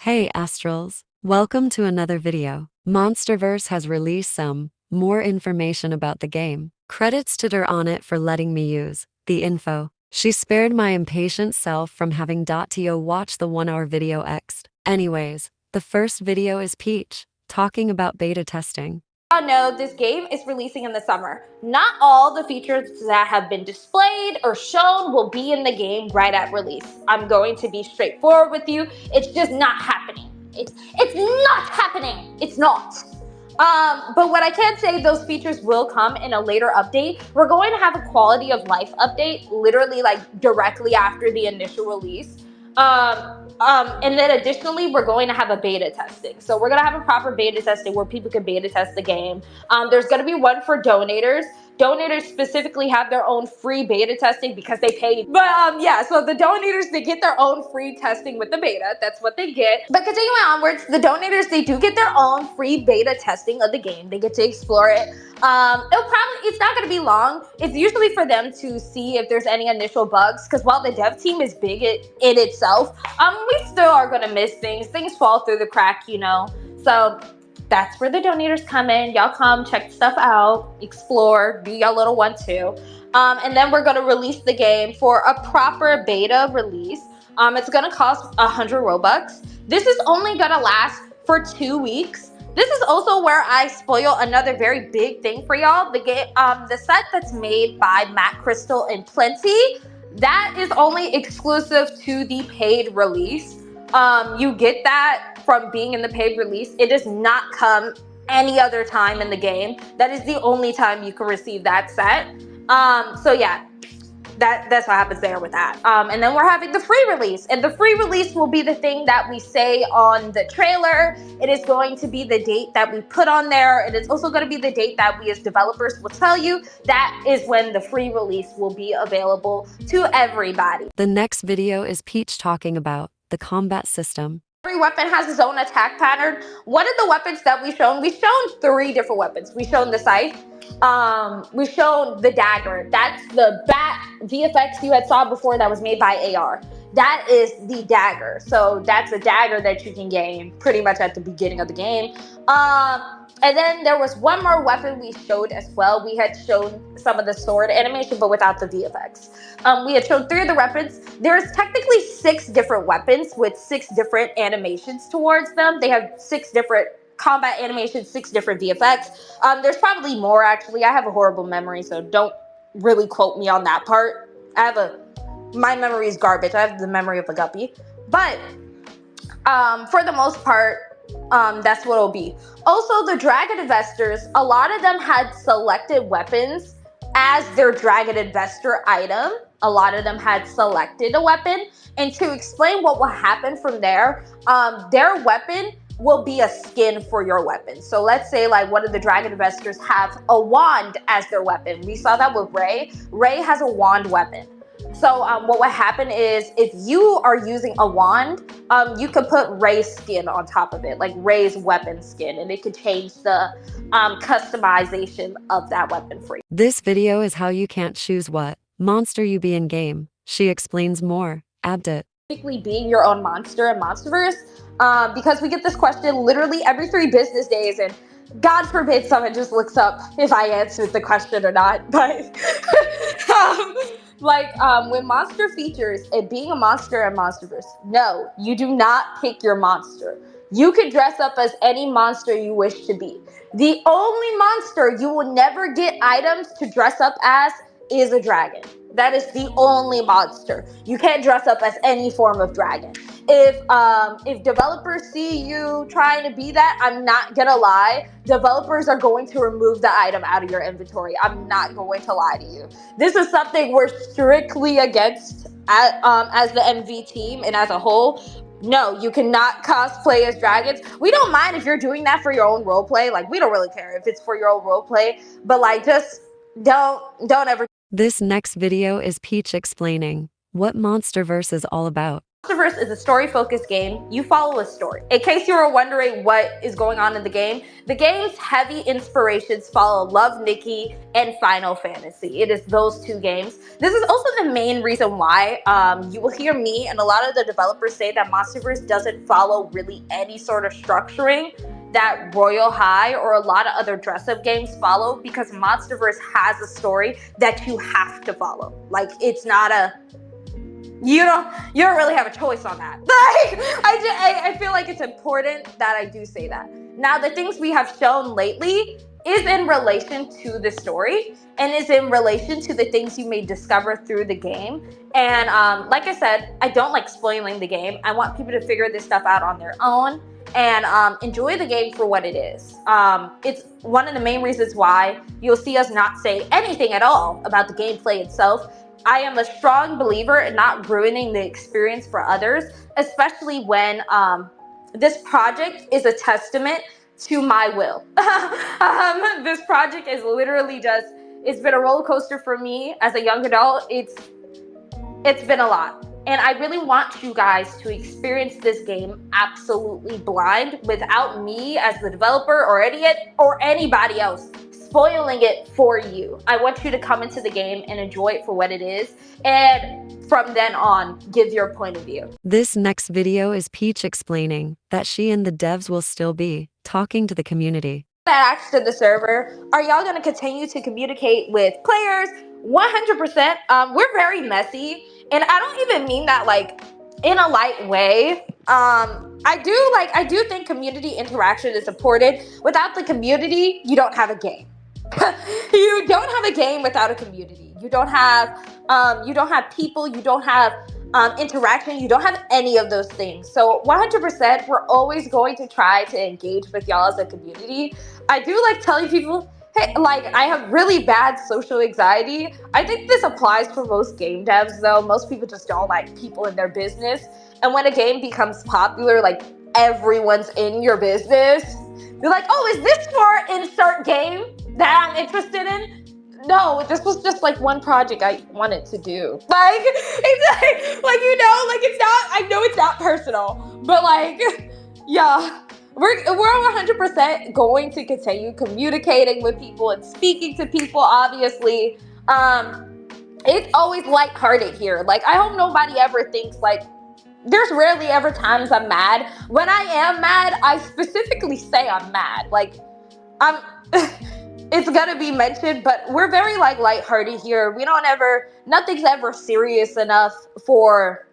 Hey Astrals, welcome to another video. MonsterVerze has released some more information about the game. Credits to her on it for letting me use the info. She spared my impatient self from having .to watch the 1-hour video X'd. Anyways, the first video is Peach, talking about beta testing. No, this game is releasing in the summer. Not all the features that have been displayed or shown will be in the game right at release. I'm going to be straightforward with you. It's just not happening. It's not happening. It's not. But what I can say, those features will come in a later update. We're going to have a quality of life update, literally like directly after the initial release. And then additionally, we're going to have a beta testing. So we're going to have a proper beta testing where people can beta test the game. There's going to be one for donators. Donators specifically have their own free beta testing because they paid. But yeah, so the donators, they get their own free testing with the beta. That's what they get. But continuing onwards, the donators, they do get their own free beta testing of the game. They get to explore it. It's not going to be long. It's usually for them to see if there's any initial bugs, because while the dev team is big in itself, we still are going to miss things. Things fall through the crack, you know. So that's where the donators come in. Y'all come check stuff out, explore, do y'all little one too. And then we're going to release the game for a proper beta release. It's going to cost 100 Robux. This is only going to last for 2 weeks. This is also where I spoil another very big thing for y'all. The game, the set that's made by Matt Crystal and Plenty, that is only exclusive to the paid release. You get that from being in the paid release. It does not come any other time in the game. That is the only time you can receive that set. So yeah, that's what happens there with that. And then we're having the free release, and the free release will be the thing that we say on the trailer. It is going to be the date that we put on there. It is also going to be the date that we as developers will tell you. That is when the free release will be available to everybody. The next video is Peach talking about the combat system. Every weapon has its own attack pattern. One of the weapons that we've shown 3 different weapons. We've shown the scythe. We've shown the dagger. That's the bat VFX you had saw before that was made by AR. That is the dagger. So that's a dagger that you can gain pretty much at the beginning of the game. And then there was one more weapon we showed as well. We had shown some of the sword animation, but without the VFX. We had shown 3 of the weapons. There's technically 6 different weapons with 6 different animations towards them. They have 6 different combat animations, 6 different VFX. There's probably more actually. I have a horrible memory, so don't really quote me on that part. My memory is garbage. I have the memory of a guppy. But for the most part, that's what it'll be. Also, the Dragon Investors, a lot of them had selected weapons as their Dragon Investor item. A lot of them had selected a weapon. And to explain what will happen from there, their weapon will be a skin for your weapon. So let's say like one of the Dragon Investors have a wand as their weapon. We saw that with Ray. Ray has a wand weapon. So what would happen is if you are using a wand, you could put Ray's skin on top of it, like Ray's weapon skin, and it could change the customization of that weapon for you. This video is how you can't choose what monster you be in game. She explains more. Abdit. Basically being your own monster in MonsterVerse, because we get this question literally every 3 business days, and God forbid someone just looks up if I answered the question or not, but with monster features and being a monster in MonsterVerse, no, you do not pick your monster. You can dress up as any monster you wish to be. The only monster you will never get items to dress up as is a dragon. That is the only monster. You can't dress up as any form of dragon. If developers see you trying to be that, I'm not gonna lie, developers are going to remove the item out of your inventory. I'm not going to lie to you. This is something we're strictly against as the MV team and as a whole. No, you cannot cosplay as dragons. We don't mind if you're doing that for your own roleplay. Like, we don't really care if it's for your own roleplay, but like, just don't ever. This next video is Peach explaining what MonsterVerse is all about. MonsterVerse is a story-focused game. You follow a story. In case you were wondering what is going on in the game's heavy inspirations follow Love, Nikki, and Final Fantasy. It is those two games. This is also the main reason why you will hear me and a lot of the developers say that MonsterVerse doesn't follow really any sort of structuring that Royal High or a lot of other dress-up games follow, because MonsterVerse has a story that you have to follow. Like, it's not a you don't really have a choice on that. Like, I feel like it's important that I do say that. Now, the things we have shown lately is in relation to the story and is in relation to the things you may discover through the game. And like I said, I don't like spoiling the game. I want people to figure this stuff out on their own and enjoy the game for what it is. It's one of the main reasons why you'll see us not say anything at all about the gameplay itself. I am a strong believer in not ruining the experience for others, especially when this project is a testament to my will. This project is literally it's been a roller coaster for me as a young adult. It's been a lot. And I really want you guys to experience this game absolutely blind without me as the developer or anybody else spoiling it for you. I want you to come into the game and enjoy it for what it is, and from then on, give your point of view. This next video is Peach explaining that she and the devs will still be talking to the community. I asked in the server, are y'all going to continue to communicate with players? 100%. We're very messy, and I don't even mean that like in a light way. I do think community interaction is important. Without the community, you don't have a game. You don't have a game without a community. You don't have people, you don't have interaction, you don't have any of those things. So 100%, we're always going to try to engage with y'all as a community. I do like telling people, hey, like, I have really bad social anxiety. I think this applies for most game devs though. Most people just don't like people in their business. And when a game becomes popular, like, everyone's in your business. You're like, oh, is this for insert game that I'm interested in? No, this was just like one project I wanted to do. Like, it's like you know, like, it's not, I know it's not personal, but like, yeah, we're 100% going to continue communicating with people and speaking to people, obviously. It's always lighthearted here. Like, I hope nobody ever thinks like, there's rarely ever times I'm mad. When I am mad, I specifically say I'm mad. Like, I'm, it's gonna be mentioned, but we're very like lighthearted here. Nothing's ever serious enough for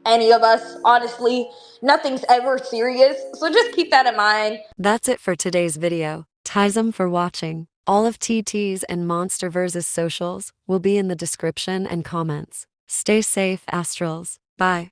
any of us, honestly. Nothing's ever serious. So just keep that in mind. That's it for today's video. Tysm for watching. All of TTs and MonsterVerze Socials will be in the description and comments. Stay safe, Astrals. Bye.